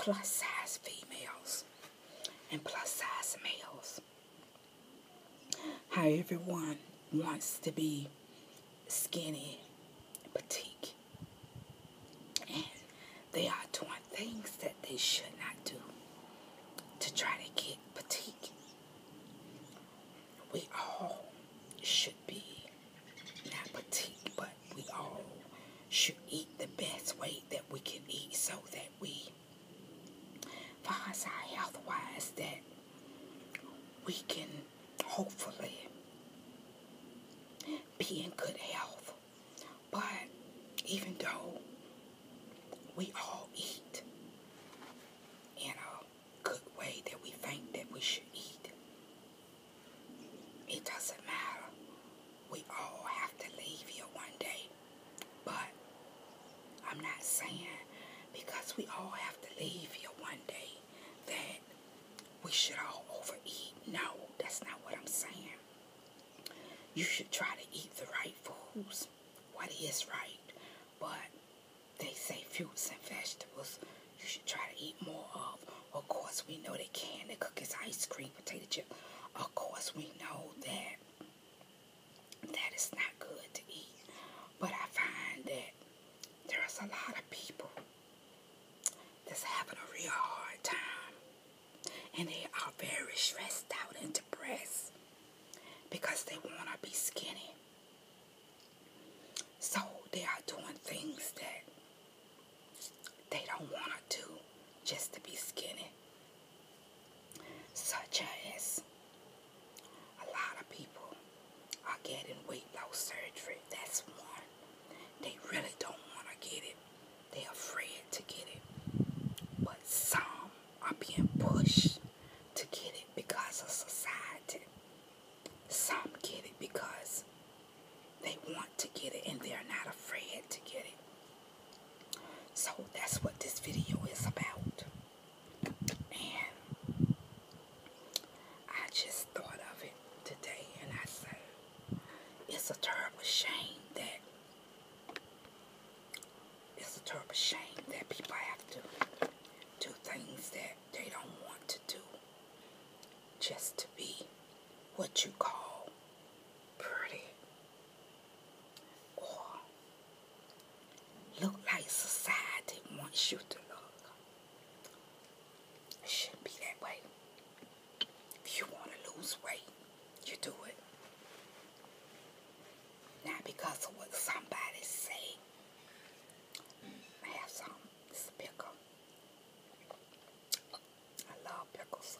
plus size females and plus size males. How everyone wants to be skinny, petite, and they are doing things that they should not do to try to get petite. We all should be not petite, but we all should eat the best way that we can eat so that we, for us, our health-wise, that we can hopefully be in good health. But even though we all eat in a good way that we think that we should eat, it doesn't matter. We all have to leave here one day. But I'm not saying because we all have to leave here one day that we should all overeat. No, that's not what I'm saying. You should try to eat the right foods, what is right. But they say fruits and vegetables you should try to eat more of. Of course, we know they candy, cookies, ice cream, potato chip. Of course, we know that that is not good to eat. But I find that there's a lot of people that's having a real hard time. And they are very stressed out and depressed because they want to be skinny. So they are doing things that they don't want to do just to be skinny. Such as a lot of people are getting weight loss surgery. That's one. They really don't want to get it. They're afraid to get it. But some are being pushed to get it because of society. Some get it because they want to get it and they're not afraid to get it. So that's what this video is about. And I just thought of it today and I said, it's a terrible shame that people have to do things that they don't want to do just to be what you call pretty or look like society wants you to look. It shouldn't be that way. If you want to lose weight, you do it. Not because of what somebody say. I have some. This is pickle. I love pickles.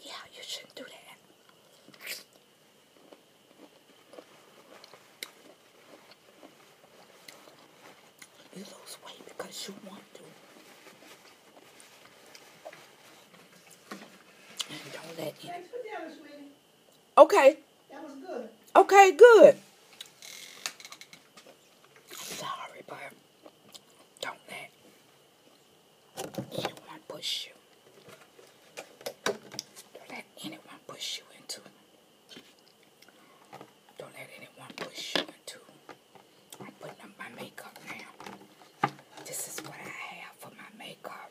Yeah, you shouldn't do that. You lose weight because you want to. And don't let it. Thanks for dinner, sweetie. Okay. That was good. Okay, good. Sorry, but don't let anyone push you. Don't let anyone push you into it. Don't let anyone push you into it. I'm putting up my makeup now. This is what I have for my makeup.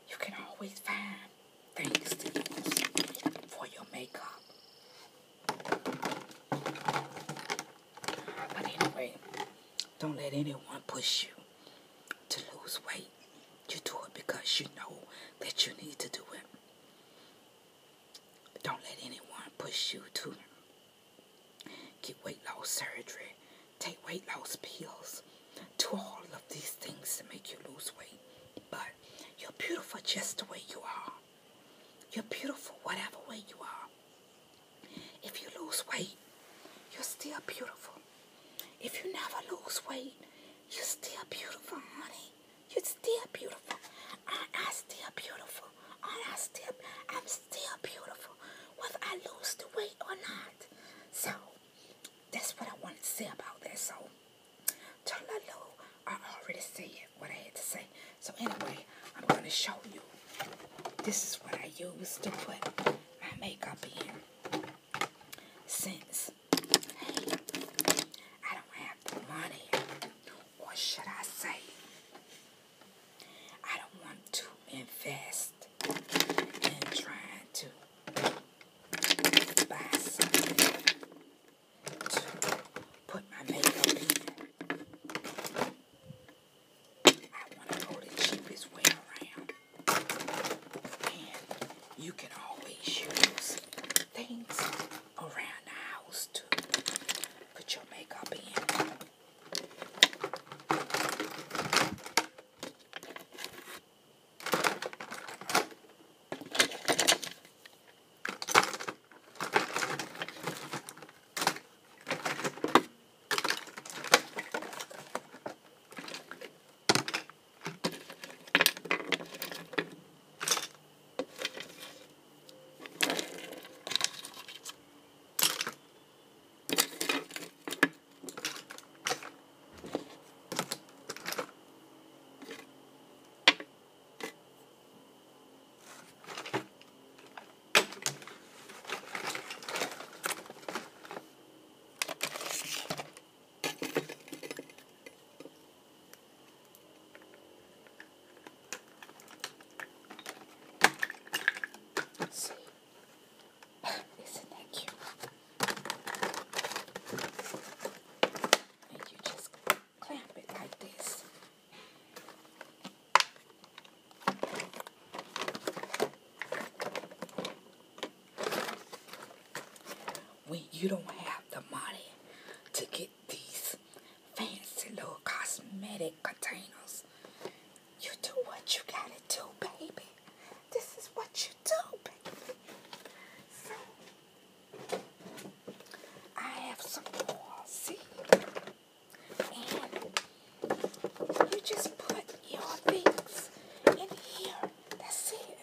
You can always find things to use for your makeup. But anyway, don't let anyone push you to lose weight. You do it because you know that you need to do it. Don't let anyone push you to get weight loss surgery, take weight loss pills, do all of these things to make you lose weight. But you're beautiful just the way you are. You're beautiful whatever way you are. If you lose weight, you're still beautiful. If you never lose weight, you're still beautiful, honey. You're still beautiful. I'm still beautiful. I'm still beautiful. Whether I lose the weight or not. when you don't have the money to get these fancy little cosmetic containers, you do what you gotta do, baby. This is what you do, baby. So, I have some more, see? And you just put your things in here. That's it.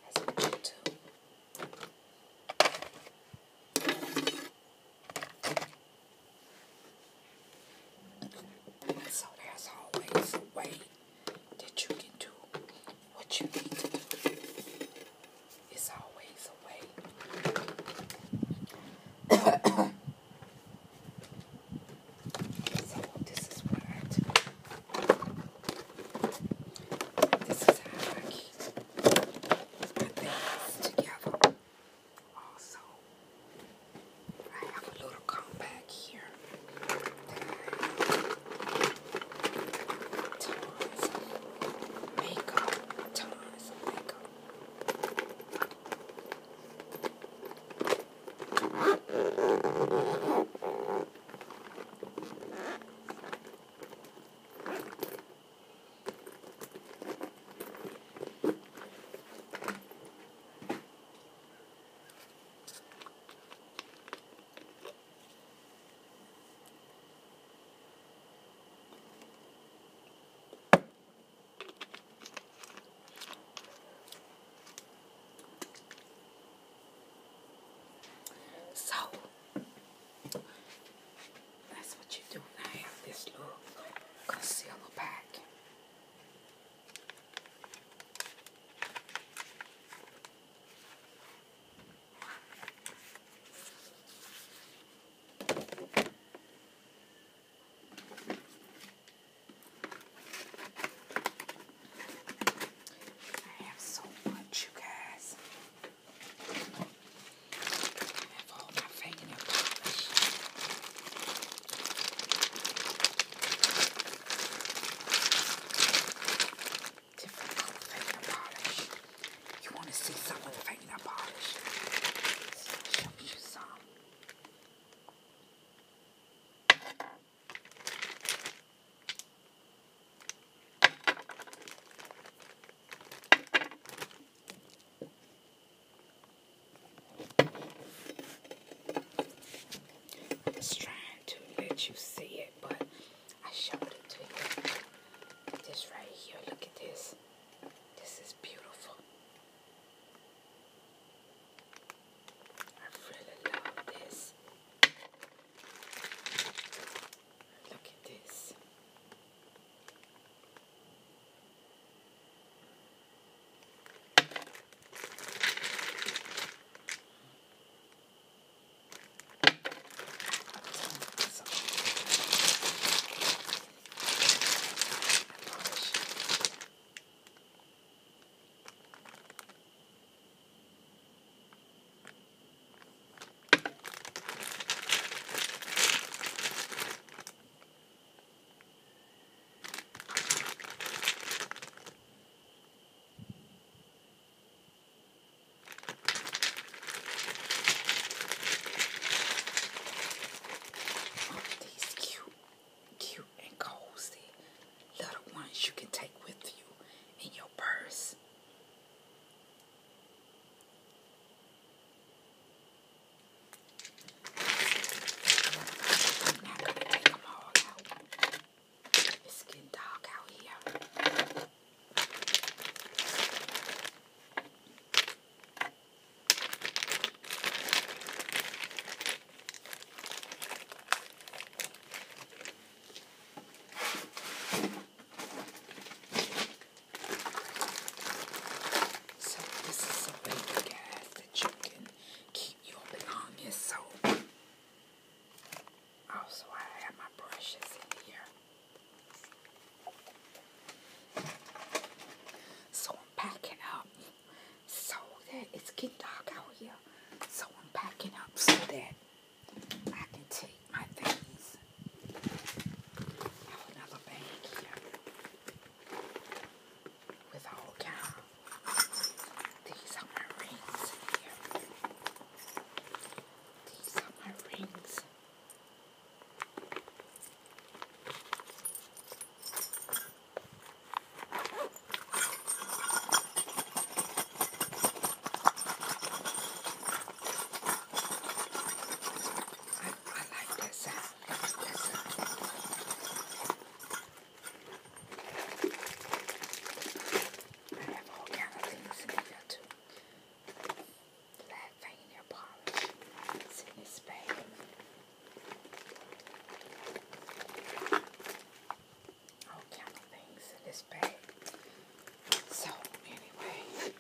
That's what you do. So there's always a way that you can do what you need to do. It's always a way. So this is what I do. This is how I keep my things together. Also, I have a little compact here that I have tons of makeup, tons of makeup. So, that's what you do. I have this little concealer pack. I have so much, you guys. I have all my fingernail polish. Different color fingernail polish. You want to see some of the fingernail polish? So I'll show you some. I was trying to let you see it, but I showed it to you. This right here, look at this. This is beautiful. I really love this. Look at this. So, these cute and cozy little ones you can take with you in your purse. I'm not gonna take them all out. It's getting dark out here. this bag. So, anyway.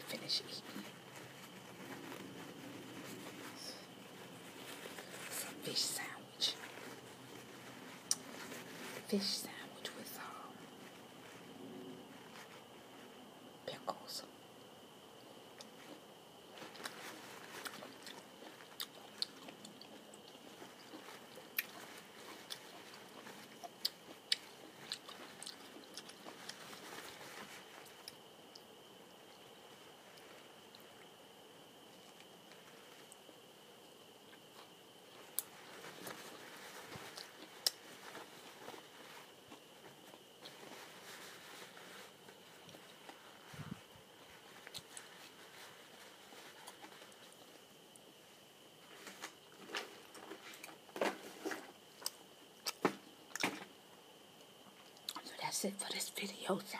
Finish eating some fish sandwich. Fish sandwich with pickles. That's it for this video. So